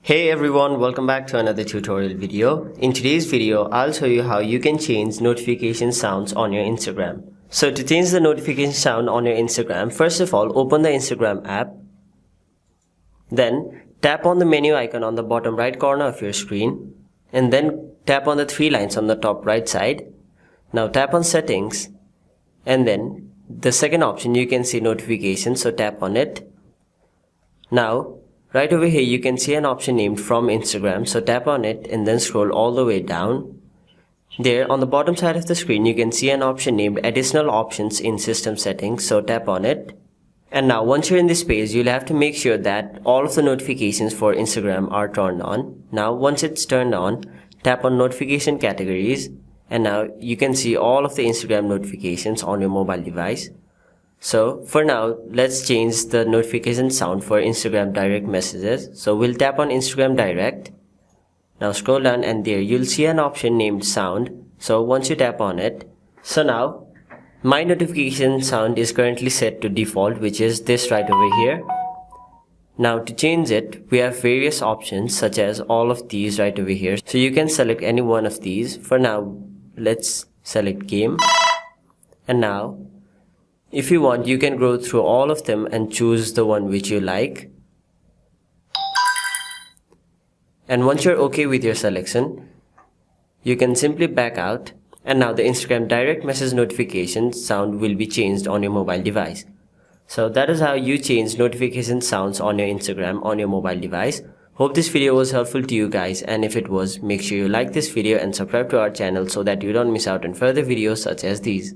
Hey everyone, welcome back to another tutorial video. In today's video, I'll show you how you can change notification sounds on your Instagram. So to change the notification sound on your Instagram, first of all, open the Instagram app. Then tap on the menu icon on the bottom right corner of your screen. And then tap on the three lines on the top right side. Now tap on settings. And then the second option you can see notifications, so tap on it. Now right over here you can see an option named From Instagram, so tap on it and then scroll all the way down. There on the bottom side of the screen you can see an option named Additional Options in System Settings, so tap on it. And now once you're in this page, you'll have to make sure that all of the notifications for Instagram are turned on. Now once it's turned on, tap on Notification Categories, and now you can see all of the Instagram notifications on your mobile device. So for now, let's change the notification sound for Instagram direct messages. So we'll tap on Instagram direct. Now scroll down and there you'll see an option named sound. So once you tap on it, so now my notification sound is currently set to default, which is this right over here. Now to change it, we have various options such as all of these right over here. So you can select any one of these. For now, let's select game. And now if you want, you can go through all of them and choose the one which you like. And once you're okay with your selection, you can simply back out, and now the Instagram direct message notification sound will be changed on your mobile device. So that is how you change notification sounds on your Instagram on your mobile device. Hope this video was helpful to you guys, and if it was, make sure you like this video and subscribe to our channel so that you don't miss out on further videos such as these.